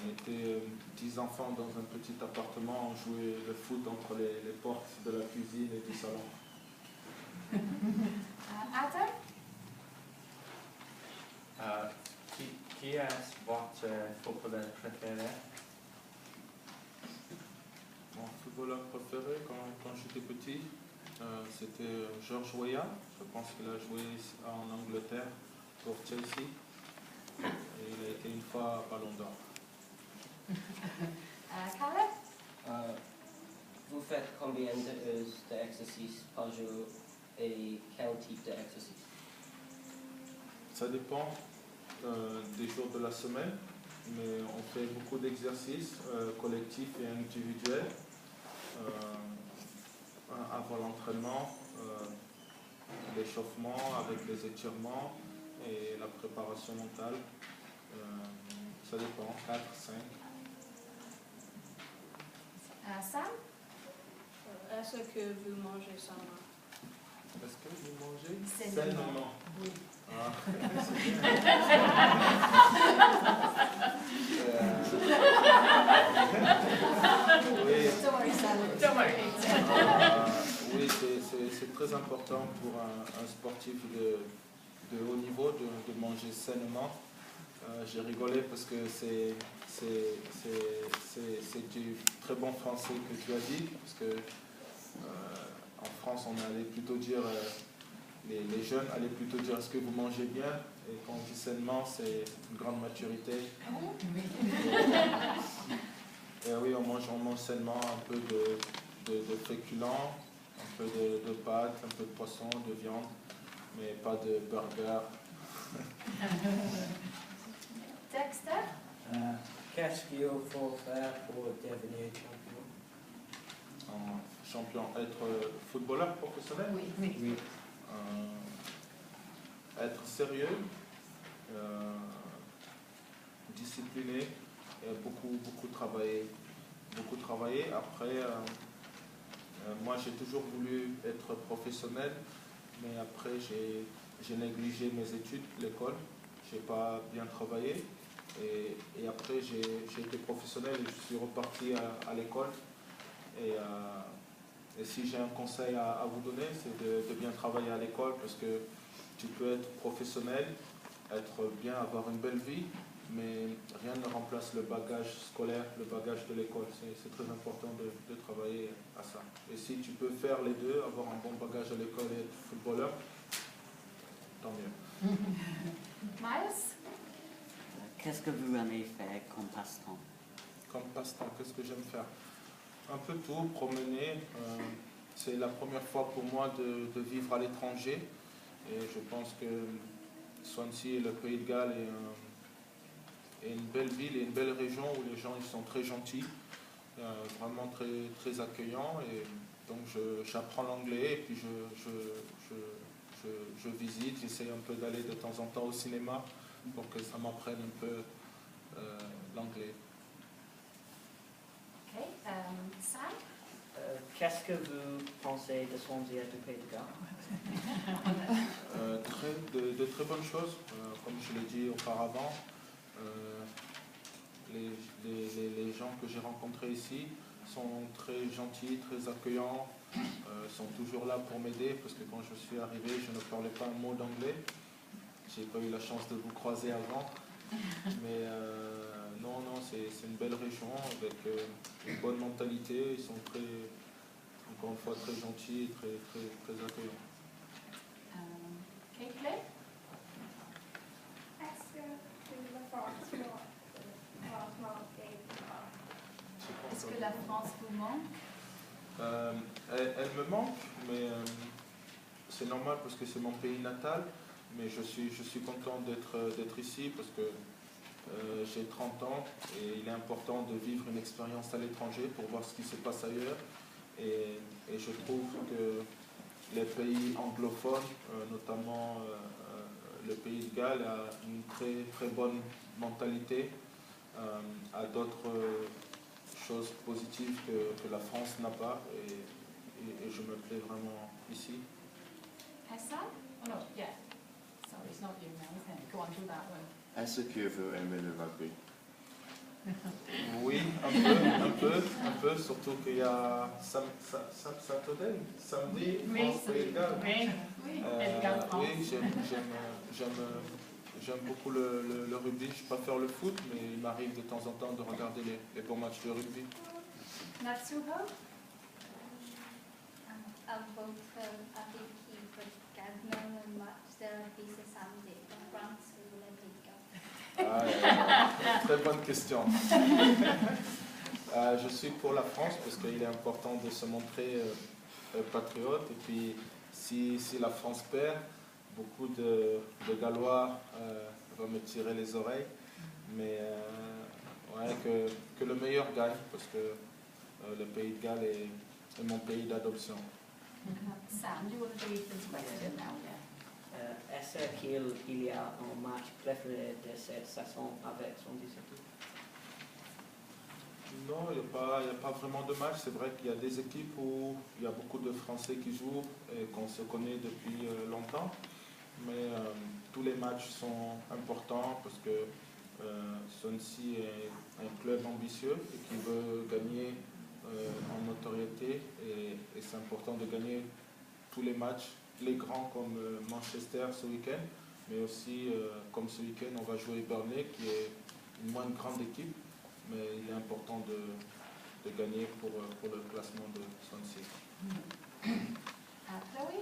On était 10 enfants dans un petit appartement, on jouait le foot entre les portes de la cuisine et du salon. Adam? Qui est votre footballeur préféré? Mon footballeur préféré quand j'étais petit, c'était George Weah. Je pense qu'il a joué en Angleterre pour Chelsea. Et il a été une fois Ballon d'Or. Caleb? Vous faites combien d'exercices par jour et quel type d'exercice? Ça dépend des jours de la semaine, mais on fait beaucoup d'exercices collectifs et individuels. Avant l'entraînement, l'échauffement avec les étirements et la préparation mentale. Ça dépend, 4, 5. Sam? Est-ce que vous mangez sainement? Est-ce que vous mangez Sainement. Oui. Ah. Oui. Don't worry, Sam. Don't worry. Oui, c'est très important pour un sportif de haut niveau de manger sainement. J'ai rigolé parce que c'est du très bon français que tu as dit, parce que en France on allait plutôt dire, les jeunes allaient plutôt dire est-ce que vous mangez bien, et quand on dit sainement c'est une grande maturité. Et oui, on mange sainement un peu de féculents, un peu de pâtes, un peu de poisson, de viande, mais pas de burger. Dexter? Qu'est-ce qu'il faut faire pour devenir champion? Champion, être footballeur professionnel? Oui. Être sérieux, discipliné, et beaucoup travailler. Après, moi j'ai toujours voulu être professionnel, mais après j'ai négligé mes études, l'école, j'ai pas bien travaillé. Et après j'ai été professionnel et je suis reparti à l'école. Et si j'ai un conseil à vous donner, c'est de bien travailler à l'école, parce que tu peux être professionnel, avoir une belle vie, mais rien ne remplace le bagage scolaire, le bagage de l'école. C'est très important de travailler à ça. Et si tu peux faire les deux, avoir un bon bagage à l'école et être footballeur, tant mieux. Miles? Qu'est-ce que vous aimez faire comme passe-temps? Comme passe-temps, qu'est-ce que j'aime faire? Un peu tout, promener. C'est la première fois pour moi de vivre à l'étranger. Et je pense que Swansea et le Pays de Galles est une belle ville et une belle région où les gens ils sont très gentils, vraiment très, très accueillants. Et donc j'apprends l'anglais et puis je visite, j'essaie un peu d'aller de temps en temps au cinéma pour que ça m'apprenne un peu l'anglais. Okay. Sam? Qu'est-ce que vous pensez de Swansea et du Pays de Galles? De très bonnes choses, comme je l'ai dit auparavant. Les gens que j'ai rencontrés ici sont très gentils, très accueillants, sont toujours là pour m'aider, parce que quand je suis arrivé, je ne parlais pas un mot d'anglais. J'ai pas eu la chance de vous croiser avant, mais non, c'est une belle région avec une bonne mentalité. Ils sont encore une fois très gentils et très accueillants. Caitlin? Est-ce que la France vous manque? Elle me manque, mais c'est normal parce que c'est mon pays natal. Mais je suis content d'être ici parce que j'ai 30 ans et il est important de vivre une expérience à l'étranger pour voir ce qui se passe ailleurs. Et je trouve que les pays anglophones, notamment le Pays de Galles, a une très, très bonne mentalité, a d'autres choses positives que la France n'a pas, et je me plais vraiment ici. Hassan? Oh no, yeah. Sorry, it's not you now, is it? Go on, do that one. Est-ce que vous aimez le rugby? Oui, un peu, surtout qu'il y a Saturday, samedi, Pays de Galles. Oui, j'aime beaucoup le rugby. Je préfère le foot, mais il m'arrive de temps en temps de regarder les bons matchs de rugby. Natsuho? Votre avis qui peut gagner le match de rugby ce samedi en France ou le Pays de Galles? Très bonne question. Je suis pour la France parce qu'il est important de se montrer patriote. Et puis, si la France perd, beaucoup de Gallois vont me tirer les oreilles. Mais que le meilleur gagne parce que le Pays de Galles est mon pays d'adoption. Sam, you want to read this question now? Yeah. Est-ce qu'il y a un match préféré de cette saison avec son disciple? Non, il n'y a pas vraiment de match. C'est vrai qu'il y a des équipes où il y a beaucoup de Français qui jouent et qu'on se connaît depuis longtemps. Mais tous les matchs sont importants parce que Swansea est un club ambitieux et qui veut gagner en notoriété. Et c'est important de gagner tous les matchs, les grands comme Manchester ce week-end. Mais aussi, comme ce week-end, on va jouer Burnley qui est une moins grande équipe. Mais il est important de gagner pour le classement de Swansea. Chloé?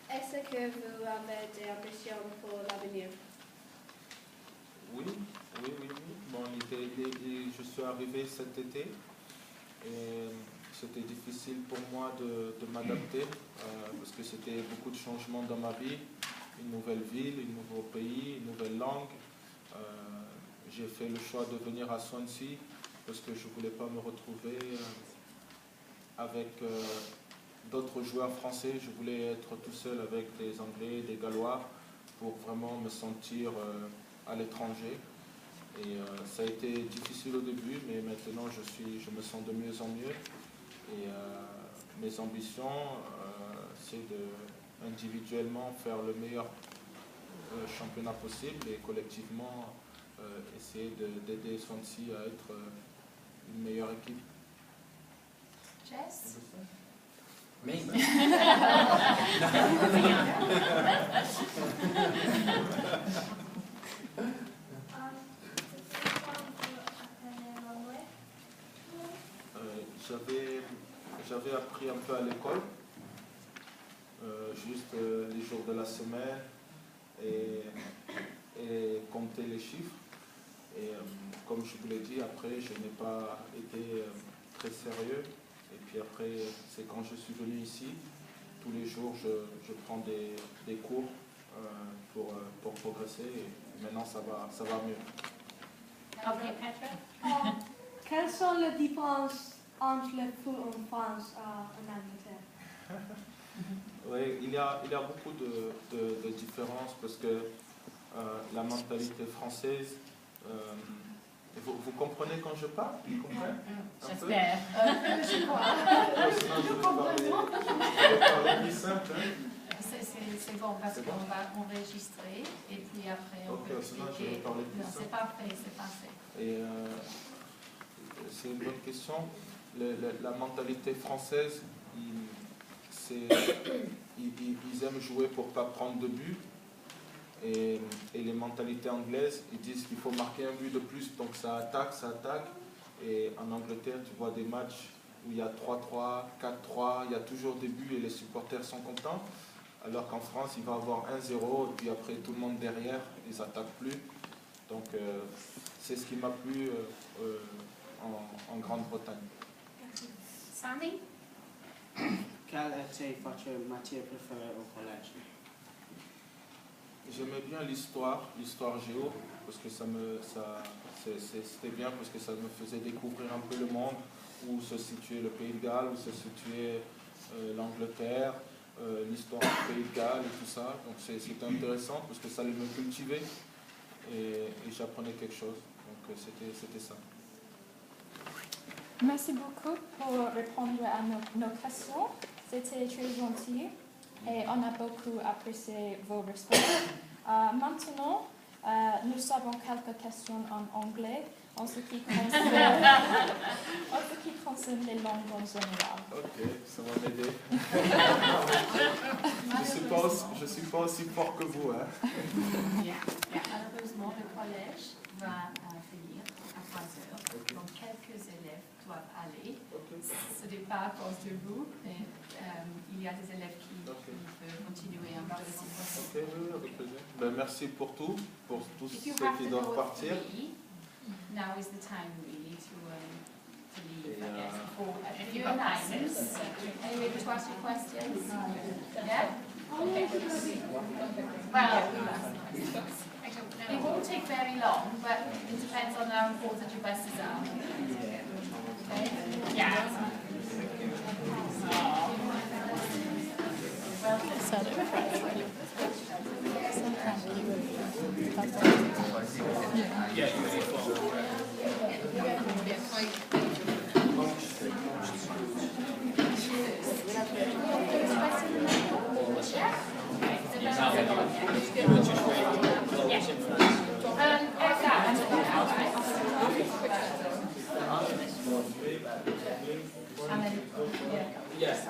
Est-ce que vous avez des ambitions pour l'avenir? Oui. Bon, je suis arrivé cet été et c'était difficile pour moi de m'adapter parce que c'était beaucoup de changements dans ma vie, une nouvelle ville, un nouveau pays, une nouvelle langue. J'ai fait le choix de venir à Swansea parce que je ne voulais pas me retrouver avec d'autres joueurs français. Je voulais être tout seul avec des Anglais, des Gallois pour vraiment me sentir à l'étranger. Et ça a été difficile au début, mais maintenant je me sens de mieux en mieux. Et mes ambitions, c'est individuellement faire le meilleur championnat possible et collectivement essayer d'aider Swansea à être une meilleure équipe. Jess? Me? J'avais appris un peu à l'école, juste les jours de la semaine et compter les chiffres. Et comme je vous l'ai dit, après je n'ai pas été très sérieux. Et puis après, c'est quand je suis venu ici, tous les jours je prends des cours pour progresser et maintenant ça va mieux. Okay, Petra? Quelles sont les différences entre le foot en France et en Angleterre? Oui, il y a beaucoup de différences parce que la mentalité française, vous comprenez quand je parle? Vous comprenez? J'espère. Je crois. Je vais parler plus simple. C'est bon parce qu'on va enregistrer et puis après on peut expliquer. Non, c'est parfait, c'est parfait. Et c'est une bonne question. La mentalité française, ils aiment jouer pour ne pas prendre de but. Et les mentalités anglaises, ils disent qu'il faut marquer un but de plus, donc ça attaque. Et en Angleterre, tu vois des matchs où il y a 3-3, 4-3, il y a toujours des buts et les supporters sont contents. Alors qu'en France, il va y avoir 1-0, et puis après tout le monde derrière, ils n'attaquent plus. Donc c'est ce qui m'a plu en Grande-Bretagne. Sammy? Quelle était votre matière préférée au collège? J'aimais bien l'histoire géo, parce que c'était bien, parce que ça me faisait découvrir un peu le monde, où se situait le Pays de Galles, où se situait l'Angleterre, l'histoire du Pays de Galles et tout ça. Donc c'était intéressant, parce que ça allait me cultiver et j'apprenais quelque chose. Donc c'était ça. Merci beaucoup pour répondre à nos questions. C'était très gentil et on a beaucoup apprécié vos réponses. Maintenant, Nous avons quelques questions en anglais en ce qui concerne les langues en général. Ok, ça va m'aider. Je ne suis pas aussi fort que vous. Hein. Malheureusement, le collège va finir à 3 heures. Donc, quelques élèves doivent aller. Ce n'est pas à cause de vous, mais il y a des élèves qui peuvent continuer un peu si possible. Ok, oui, avec plaisir. Ben, merci pour tous ceux qui doivent partir. Now is the time really to leave, I guess, for a few times. Anyway, to ask you questions? Yeah? Okay. Well, it won't take very long, but it depends on how important your buses are. Okay? Yeah. Yes,